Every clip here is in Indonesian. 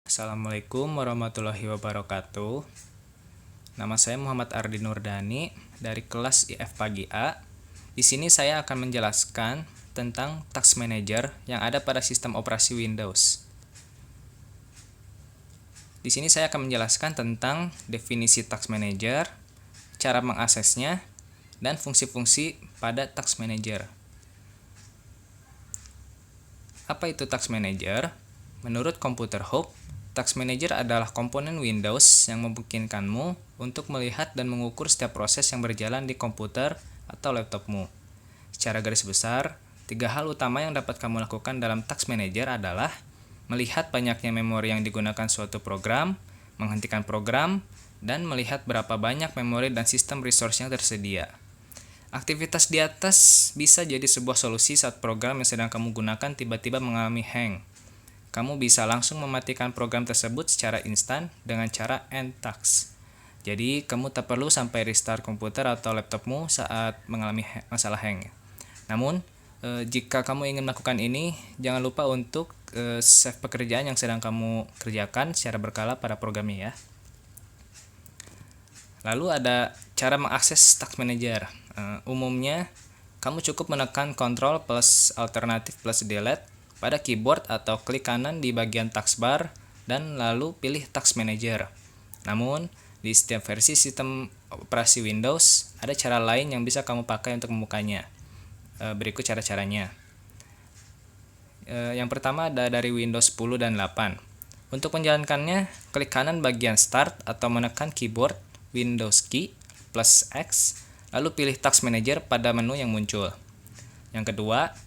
Assalamualaikum warahmatullahi wabarakatuh. Nama saya Muhammad Ardi Nurdani dari kelas IF Pagi A. Di sini saya akan menjelaskan tentang Task Manager yang ada pada sistem operasi Windows. Di sini saya akan menjelaskan tentang definisi Task Manager, cara mengaksesnya, dan fungsi-fungsi pada Task Manager. Apa itu Task Manager? Menurut Computer Hub, Task Manager adalah komponen Windows yang memungkinkanmu untuk melihat dan mengukur setiap proses yang berjalan di komputer atau laptopmu. Secara garis besar, 3 hal utama yang dapat kamu lakukan dalam Task Manager adalah melihat banyaknya memori yang digunakan suatu program, menghentikan program, dan melihat berapa banyak memori dan sistem resource yang tersedia. Aktivitas di atas bisa jadi sebuah solusi saat program yang sedang kamu gunakan tiba-tiba mengalami hang. Kamu bisa langsung mematikan program tersebut secara instan dengan cara end task. Jadi, kamu tak perlu sampai restart komputer atau laptopmu saat mengalami masalah hang. Namun, jika kamu ingin melakukan ini, jangan lupa untuk save pekerjaan yang sedang kamu kerjakan secara berkala pada programnya ya. Lalu ada cara mengakses Task Manager. Umumnya, kamu cukup menekan Ctrl plus alternatif plus delete pada keyboard atau klik kanan di bagian taskbar dan lalu pilih Task Manager. Namun, di setiap versi sistem operasi Windows, ada cara lain yang bisa kamu pakai untuk membukanya. Berikut cara-caranya. Yang pertama ada dari Windows 10 dan 8. Untuk menjalankannya, klik kanan bagian Start atau menekan keyboard Windows key plus X, lalu pilih Task Manager pada menu yang muncul. Yang kedua,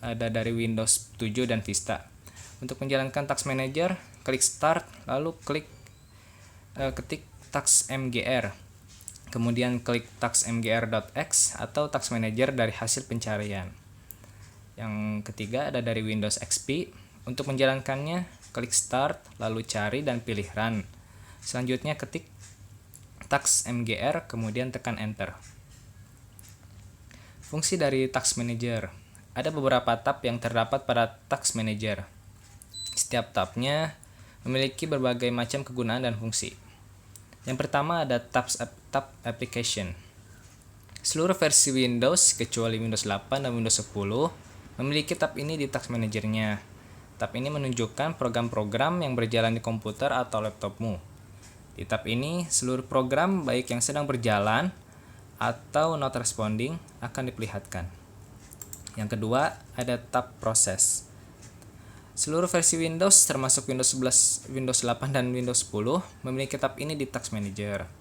ada dari Windows 7 dan Vista. Untuk menjalankan Task Manager, klik Start, lalu ketik Task MGR. Kemudian klik Task MGR.x atau Task Manager dari hasil pencarian. Yang ketiga ada dari Windows XP. Untuk menjalankannya, klik Start, lalu cari dan pilih Run. Selanjutnya ketik Task MGR, kemudian tekan Enter. Fungsi dari Task Manager. Ada beberapa tab yang terdapat pada Task Manager. Setiap tabnya memiliki berbagai macam kegunaan dan fungsi. Yang pertama ada tab Application. Seluruh versi Windows kecuali Windows 8 dan Windows 10 memiliki tab ini di Task Manager-nya. Tab ini menunjukkan program-program yang berjalan di komputer atau laptopmu. Di tab ini, seluruh program baik yang sedang berjalan atau not responding akan diperlihatkan. Yang kedua, ada tab Proses. Seluruh versi Windows termasuk Windows 11, Windows 8 dan Windows 10 memiliki tab ini di Task Manager.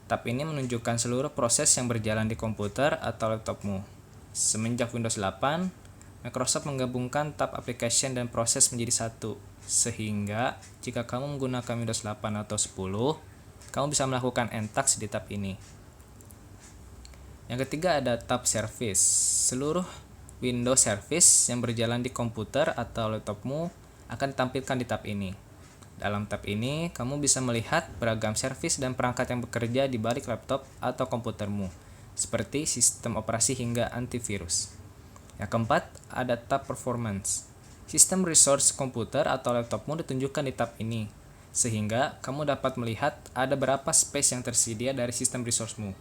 Tab ini menunjukkan seluruh proses yang berjalan di komputer atau laptopmu. Semenjak Windows 8, Microsoft menggabungkan tab Application dan Proses menjadi satu, sehingga jika kamu menggunakan Windows 8 atau 10, kamu bisa melakukan end task di tab ini. Yang ketiga ada tab Service. Seluruh Windows Service yang berjalan di komputer atau laptopmu akan ditampilkan di tab ini. Dalam tab ini, kamu bisa melihat beragam service dan perangkat yang bekerja di balik laptop atau komputermu, seperti sistem operasi hingga antivirus. Yang keempat, ada tab Performance. Sistem resource komputer atau laptopmu ditunjukkan di tab ini, sehingga kamu dapat melihat ada berapa space yang tersedia dari sistem resource-mu.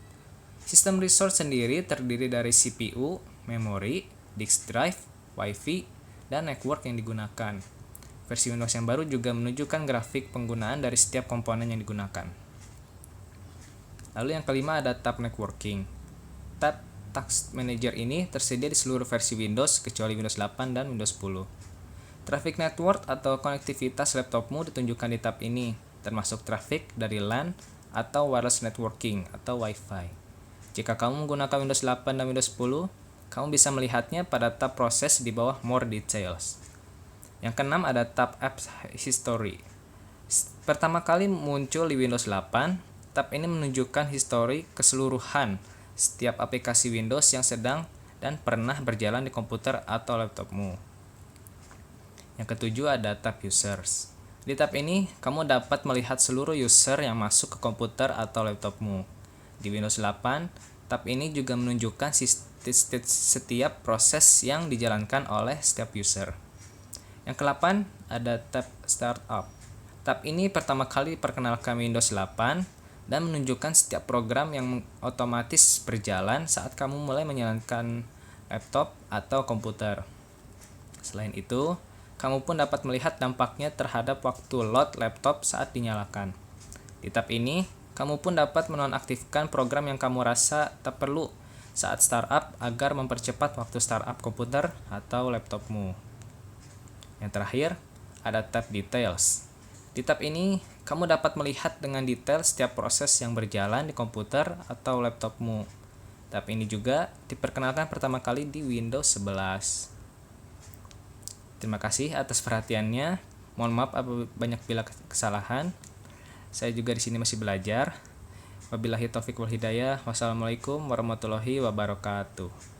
Sistem resource sendiri terdiri dari CPU, memori, disk drive, WiFi, dan network yang digunakan. Versi Windows yang baru juga menunjukkan grafik penggunaan dari setiap komponen yang digunakan. Lalu yang kelima ada tab Networking. Tab Task Manager ini tersedia di seluruh versi Windows kecuali Windows 8 dan Windows 10. Traffic network atau konektivitas laptopmu ditunjukkan di tab ini, termasuk traffic dari LAN atau wireless networking atau Wi-Fi. Jika kamu menggunakan Windows 8 dan Windows 10, kamu bisa melihatnya pada tab Proses di bawah More Details. Yang keenam ada tab Apps History. Pertama kali muncul di Windows 8, tab ini menunjukkan histori keseluruhan setiap aplikasi Windows yang sedang dan pernah berjalan di komputer atau laptopmu. Yang ketujuh ada tab Users. Di tab ini, kamu dapat melihat seluruh user yang masuk ke komputer atau laptopmu. Di Windows 8, tab ini juga menunjukkan setiap proses yang dijalankan oleh setiap user. Yang ke-8 ada tab Startup. Tab ini pertama kali perkenalkan Windows 8 dan menunjukkan setiap program yang otomatis berjalan saat kamu mulai menyalakan laptop atau komputer. Selain itu, kamu pun dapat melihat dampaknya terhadap waktu load laptop saat dinyalakan. Di tab ini, kamu pun dapat menonaktifkan program yang kamu rasa tak perlu saat startup agar mempercepat waktu startup komputer atau laptopmu. Yang terakhir, ada tab Details. Di tab ini, kamu dapat melihat dengan detail setiap proses yang berjalan di komputer atau laptopmu. Tab ini juga diperkenalkan pertama kali di Windows 11. Terima kasih atas perhatiannya. Mohon maaf banyak bila kesalahan. Saya juga di sini masih belajar. Wabillahi taufik wal hidayah. Wassalamualaikum warahmatullahi wabarakatuh.